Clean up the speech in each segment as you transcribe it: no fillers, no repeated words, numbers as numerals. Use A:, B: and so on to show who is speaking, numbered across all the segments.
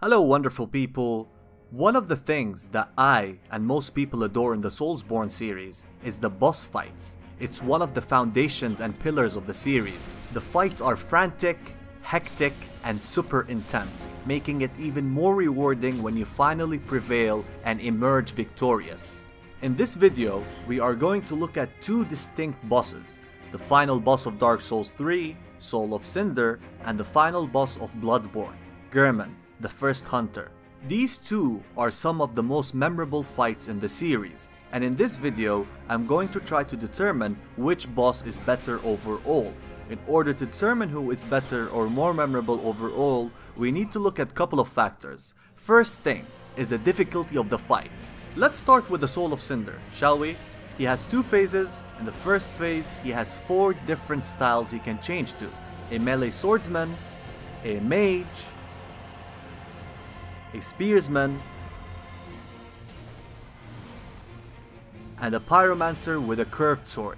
A: Hello wonderful people! One of the things that I and most people adore in the Soulsborne series is the boss fights. It's one of the foundations and pillars of the series. The fights are frantic, hectic, and super intense, making it even more rewarding when you finally prevail and emerge victorious. In this video, we are going to look at two distinct bosses: the final boss of Dark Souls 3, Soul of Cinder, and the final boss of Bloodborne, Gehrman, the first hunter. These two are some of the most memorable fights in the series, and in this video, I'm going to try to determine which boss is better overall. In order to determine who is better or more memorable overall, we need to look at a couple of factors. First thing is the difficulty of the fights. Let's start with the Soul of Cinder, shall we? He has two phases. In the first phase, he has 4 different styles he can change to: a melee swordsman, a mage, a spearsman, and a pyromancer with a curved sword.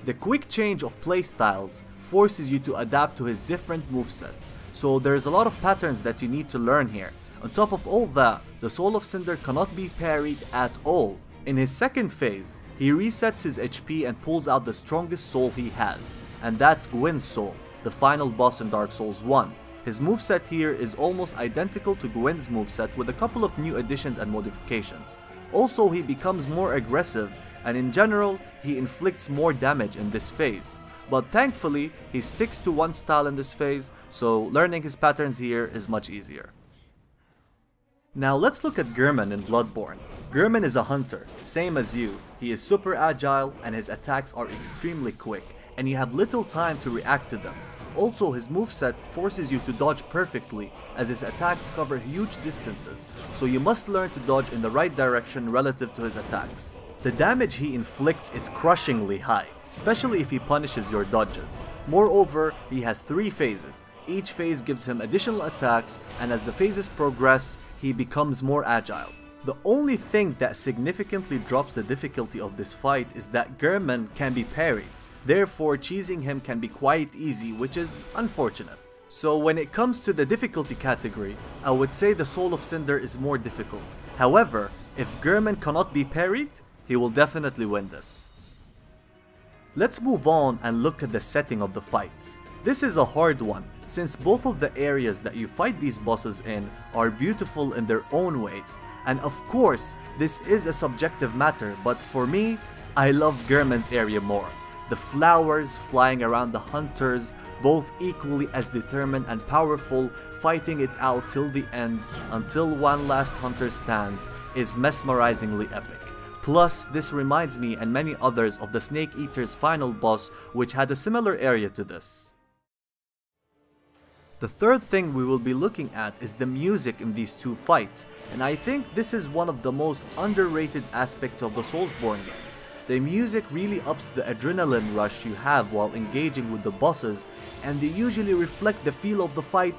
A: The quick change of playstyles forces you to adapt to his different movesets, so there's a lot of patterns that you need to learn here. On top of all that, the Soul of Cinder cannot be parried at all. In his second phase, he resets his HP and pulls out the strongest soul he has, and that's Gwyn's soul, the final boss in Dark Souls 1. His moveset here is almost identical to Gwyn's moveset with a couple of new additions and modifications. Also, he becomes more aggressive, and in general, he inflicts more damage in this phase. But thankfully, he sticks to one style in this phase, so learning his patterns here is much easier. Now let's look at Gehrman in Bloodborne. Gehrman is a hunter, same as you. He is super agile and his attacks are extremely quick, and you have little time to react to them. Also, his moveset forces you to dodge perfectly, as his attacks cover huge distances, so you must learn to dodge in the right direction relative to his attacks. The damage he inflicts is crushingly high, especially if he punishes your dodges. Moreover, he has 3 phases. Each phase gives him additional attacks, and as the phases progress, he becomes more agile. The only thing that significantly drops the difficulty of this fight is that Gehrman can be parried. Therefore, cheesing him can be quite easy, which is unfortunate. So when it comes to the difficulty category, I would say the Soul of Cinder is more difficult. However, if Gehrman cannot be parried, he will definitely win this. Let's move on and look at the setting of the fights. This is a hard one, since both of the areas that you fight these bosses in are beautiful in their own ways. And of course, this is a subjective matter, but for me, I love Gehrman's area more. The flowers flying around the hunters, both equally as determined and powerful, fighting it out till the end until one last hunter stands, is mesmerizingly epic. Plus, this reminds me and many others of the Snake Eater's final boss, which had a similar area to this. The third thing we will be looking at is the music in these two fights, and I think this is one of the most underrated aspects of the Soulsborne games. The music really ups the adrenaline rush you have while engaging with the bosses, and they usually reflect the feel of the fight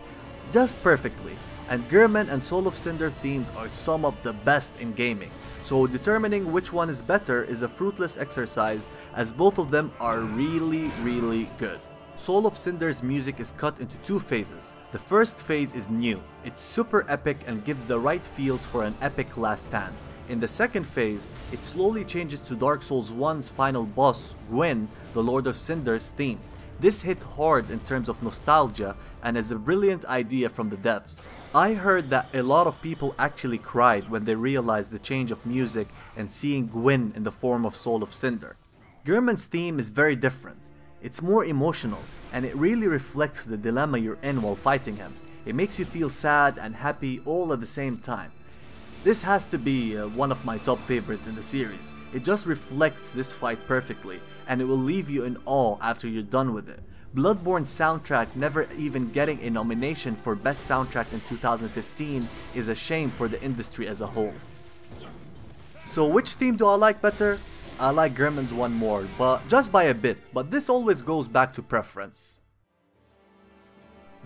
A: just perfectly. And Gehrman and Soul of Cinder themes are some of the best in gaming, so determining which one is better is a fruitless exercise, as both of them are really good. Soul of Cinder's music is cut into 2 phases. The first phase is new, it's super epic and gives the right feels for an epic last stand. In the second phase, it slowly changes to Dark Souls 1's final boss, Gwyn, the Lord of Cinder's theme. This hit hard in terms of nostalgia and is a brilliant idea from the devs. I heard that a lot of people actually cried when they realized the change of music and seeing Gwyn in the form of Soul of Cinder. Gehrman's theme is very different. It's more emotional, and it really reflects the dilemma you're in while fighting him. It makes you feel sad and happy all at the same time. This has to be one of my top favorites in the series. It just reflects this fight perfectly, and it will leave you in awe after you're done with it. Bloodborne's soundtrack never even getting a nomination for Best Soundtrack in 2015 is a shame for the industry as a whole. So which theme do I like better? I like Gehrman's one more, but just by a bit, but this always goes back to preference.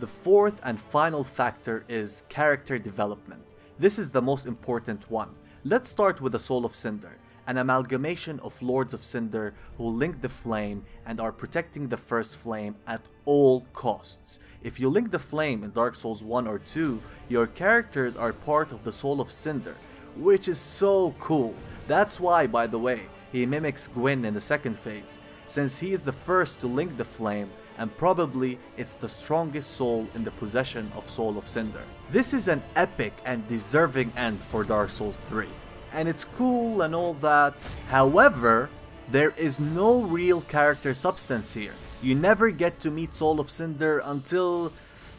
A: The fourth and final factor is character development. This is the most important one. Let's start with the Soul of Cinder. an amalgamation of Lords of Cinder who link the flame and are protecting the first flame at all costs. If you link the flame in Dark Souls 1 or 2, your characters are part of the Soul of Cinder, which is so cool. That's why, by the way, he mimics Gwyn in the second phase, since he is the first to link the flame, and probably it's the strongest soul in the possession of Soul of Cinder. This is an epic and deserving end for Dark Souls 3, and it's cool and all that. However, there is no real character substance here. You never get to meet Soul of Cinder until,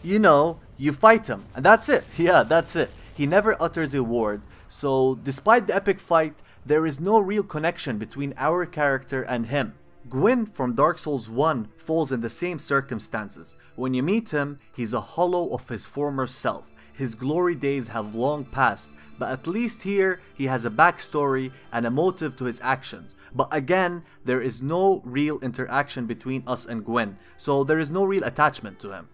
A: you know, you fight him, and that's it. Yeah, that's it. He never utters a word, so despite the epic fight, there is no real connection between our character and him. Gwyn from Dark Souls 1 falls in the same circumstances. When you meet him, he's a hollow of his former self. His glory days have long passed, but at least here he has a backstory and a motive to his actions. But again, there is no real interaction between us and Gwyn, so there is no real attachment to him.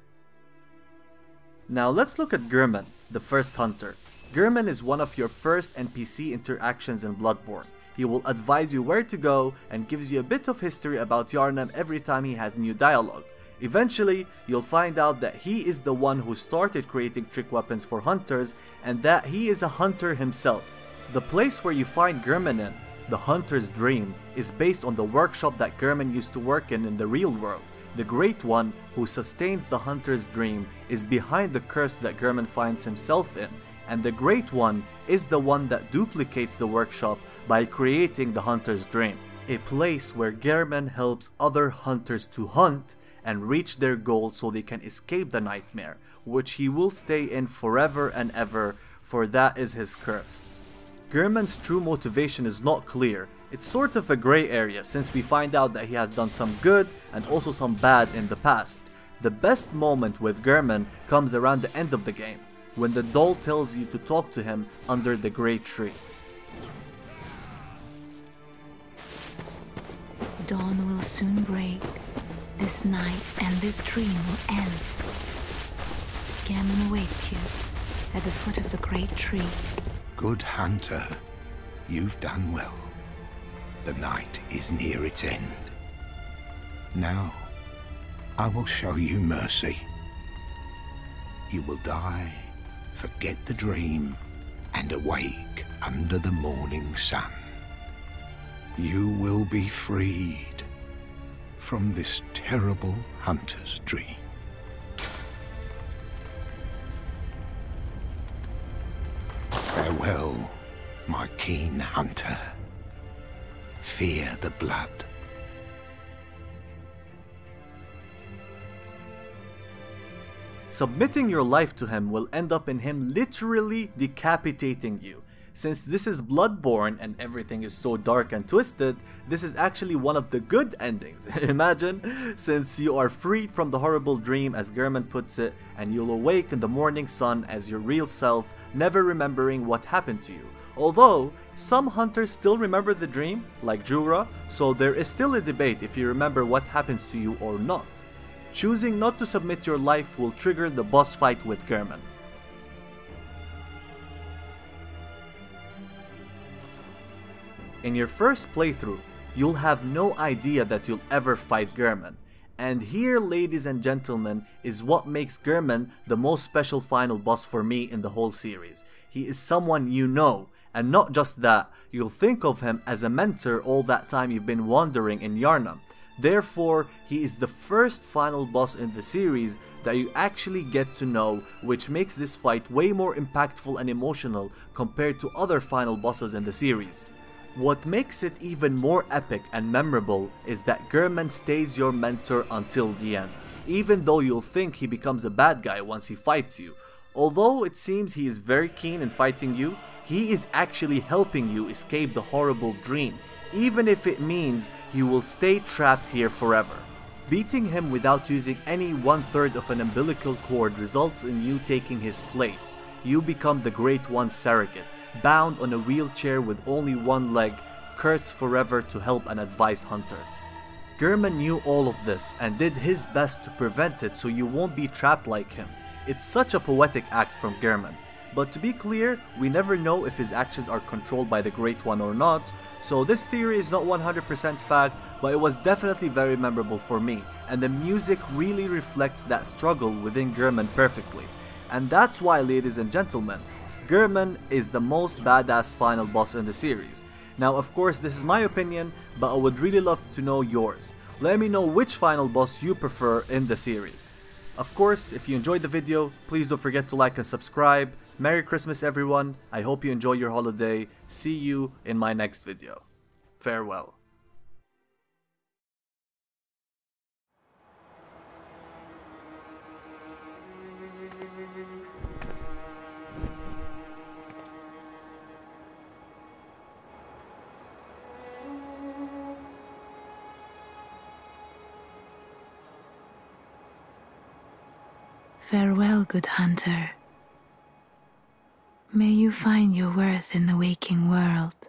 A: Now let's look at Gehrman, the first hunter. Gehrman is one of your first NPC interactions in Bloodborne. He will advise you where to go and gives you a bit of history about Yharnam every time he has new dialogue. Eventually, you'll find out that he is the one who started creating trick weapons for hunters and that he is a hunter himself. The place where you find Gehrman in, the Hunter's Dream, is based on the workshop that Gehrman used to work in the real world. The Great One, who sustains the Hunter's Dream, is behind the curse that Gehrman finds himself in, and the Great One is the one that duplicates the workshop by creating the Hunter's Dream, a place where Gehrman helps other hunters to hunt and reach their goal so they can escape the nightmare, which he will stay in forever and ever, for that is his curse. Gehrman's true motivation is not clear. It's sort of a grey area, since we find out that he has done some good and also some bad in the past. The best moment with Gehrman comes around the end of the game, when the doll tells you to talk to him under the great tree.
B: Dawn will soon break. This night and this dream will end. Gehrman awaits you at the foot of the great tree.
C: Good hunter, you've done well. The night is near its end. Now, I will show you mercy. You will die, forget the dream, and awake under the morning sun. You will be freed from this terrible hunter's dream. Farewell, my keen hunter. Fear the blood.
A: Submitting your life to him will end up in him literally decapitating you. Since this is Bloodborne and everything is so dark and twisted, this is actually one of the good endings. Imagine, since you are freed from the horrible dream, as Gehrman puts it, and you'll awake in the morning sun as your real self, never remembering what happened to you. Although, some hunters still remember the dream, like Jura, so there is still a debate if you remember what happens to you or not. Choosing not to submit your life will trigger the boss fight with Gehrman. In your first playthrough, you'll have no idea that you'll ever fight Gehrman. And here, ladies and gentlemen, is what makes Gehrman the most special final boss for me in the whole series. He is someone you know, and not just that, you'll think of him as a mentor all that time you've been wandering in Yharnam. Therefore, he is the first final boss in the series that you actually get to know, which makes this fight way more impactful and emotional compared to other final bosses in the series. What makes it even more epic and memorable is that Gehrman stays your mentor until the end, even though you'll think he becomes a bad guy once he fights you. Although it seems he is very keen in fighting you, he is actually helping you escape the horrible dream, even if it means you will stay trapped here forever. Beating him without using any 1/3 of an umbilical cord results in you taking his place. You become the Great One's surrogate, bound on a wheelchair with only one leg, cursed forever to help and advise hunters. Gehrman knew all of this and did his best to prevent it so you won't be trapped like him. It's such a poetic act from Gehrman. but to be clear, we never know if his actions are controlled by the Great One or not, so this theory is not 100% fact, but it was definitely very memorable for me, and the music really reflects that struggle within Gehrman perfectly. And that's why, ladies and gentlemen, Gehrman is the most badass final boss in the series. Now of course this is my opinion, but I would really love to know yours. Let me know which final boss you prefer in the series. Of course, if you enjoyed the video, please don't forget to like and subscribe. Merry Christmas everyone, I hope you enjoy your holiday. See you in my next video. Farewell.
B: Farewell, good hunter. May you find your worth in the waking world.